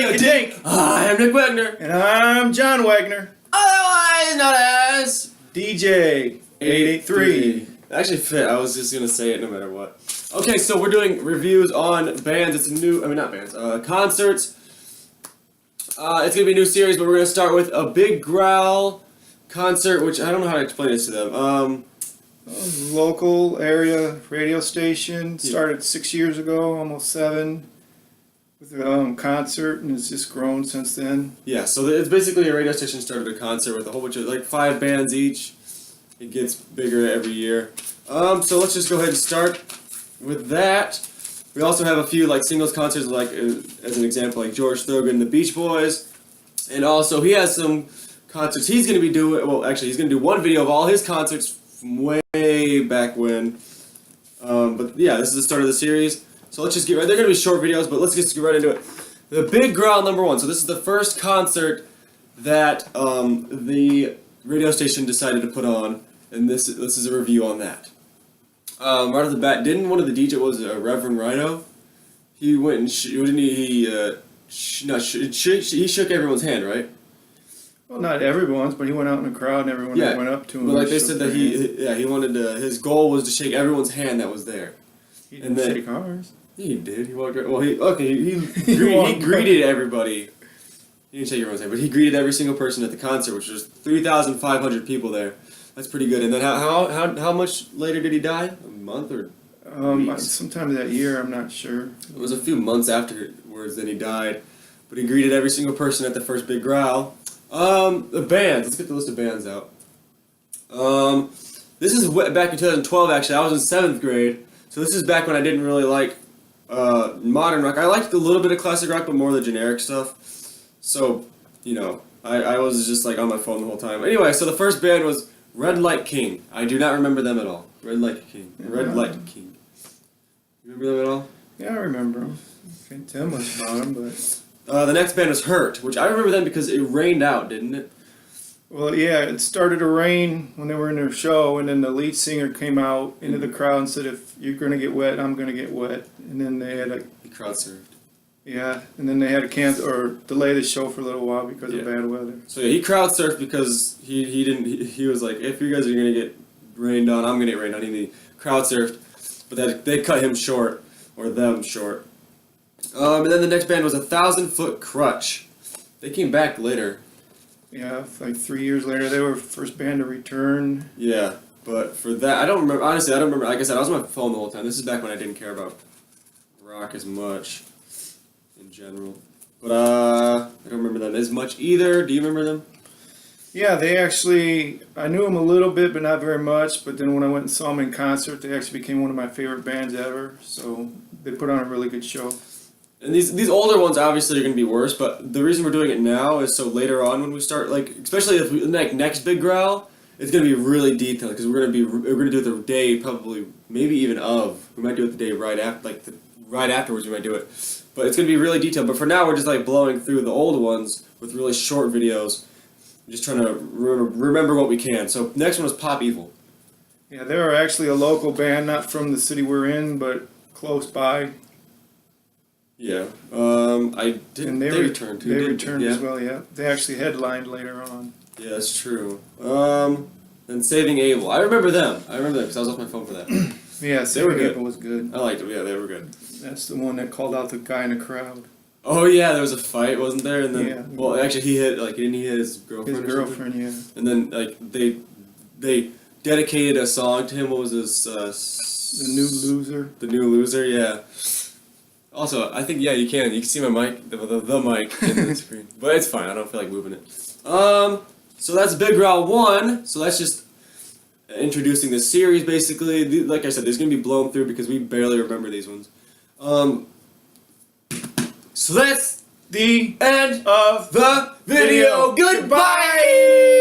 a dink. I'm Nick Wagner. And I'm John Wagner. Otherwise known as DJ 883. Actually fit. I was just gonna say it no matter what. Okay, so we're doing reviews on bands. It's a new, not bands, concerts. It's gonna be a new series, but we're gonna start with a big Growl concert, which I don't know how to explain this to them. Local area radio station. Started 6 years ago, almost 7. With a concert, and it's just grown since then. Yeah, so it's basically a radio station started a concert with a whole bunch of, like, 5 bands each. It gets bigger every year. So let's just go ahead and start with that. We also have a few, like, singles concerts, like, as an example, like George Thorogood and the Beach Boys. And also, he has some concerts he's going to be doing. Well, actually, he's going to do one video of all his concerts from way back when. But yeah, this is the start of the series. So let's just get right. They're going to be short videos, but let's just get right into it. The Big Growl #1. So this is the first concert that the radio station decided to put on, and this is a review on that. Right off the bat, didn't one of the DJ was Reverend Rhino? He went and he shook everyone's hand, right? Well, not everyone's, but he went out in the crowd and everyone that went up to him. But like they said that he wanted to. His goal was to shake everyone's hand that was there. He didn't shake ours. He did. He walked right. Well, he greeted everybody. He didn't shake everyone's hand, but he greeted every single person at the concert, which was 3,500 people there. That's pretty good. And then how much later did he die? A month or weeks? Sometime that year, I'm not sure. It was a few months afterwards that he died, but he greeted every single person at the first Big Growl. The bands. Let's get the list of bands out. This is back in 2012. Actually, I was in 7th grade, so this is back when I didn't really like modern rock. I liked a little bit of classic rock, but more of the generic stuff. So, you know, I was just like on my phone the whole time. Anyway, so the first band was Redlight King. I do not remember them at all. Redlight King. Redlight King. You remember them at all? Yeah, I remember them. Can't tell much about them, but... the next band was Hurt, which I remember them because it rained out, didn't it? Well, yeah, it started to rain when they were in their show, and then the lead singer came out into the crowd and said, "If you're going to get wet, I'm going to get wet." And then they had He crowd surfed. Yeah, and then they had to cancel or delay the show for a little while because of bad weather. So yeah, he crowd surfed because he was like, if you guys are going to get rained on, I'm going to get rained on. He crowd surfed, but they cut him short, or them short. And then the next band was 1,000 Foot Krutch. They came back later. Yeah, like 3 years later, they were the first band to return. Yeah, but for that, I don't remember. Honestly, I don't remember. Like I said, I was on my phone the whole time. This is back when I didn't care about rock as much in general. But I don't remember them as much either. Do you remember them? Yeah, they actually, I knew them a little bit, but not very much. But then when I went and saw them in concert, they actually became one of my favorite bands ever. So they put on a really good show. And these older ones obviously are going to be worse, but the reason we're doing it now is so later on when we start, like, especially if we, like, next Big Growl, it's going to be really detailed because we're going to do it the day probably, maybe even of. We might do it the day right after, like, right afterwards we might do it. But it's going to be really detailed. But for now, we're just, like, blowing through the old ones with really short videos. Just trying to remember what we can. So next one was Pop Evil. Yeah, they were actually a local band, not from the city we're in, but close by. Yeah, I did. And they returned too. They returned as well. Yeah, they actually headlined later on. Yeah, that's true. And Saving Abel. I remember them because I was off my phone for that. Yeah, Saving Abel was good. I liked them. Yeah, they were good. That's the one that called out the guy in the crowd. Oh yeah, there was a fight, wasn't there? And then, yeah. Well, actually, didn't he hit his girlfriend? His girlfriend, yeah. And then, like, they dedicated a song to him. What was this? The New Loser. The New Loser, yeah. Also, I think, yeah, you can see my mic, the mic in the screen. But it's fine, I don't feel like moving it. So that's Big Growl 1. So that's just introducing the series, basically. Like I said, there's going to be blown through because we barely remember these ones. So that's the end of the video. Goodbye!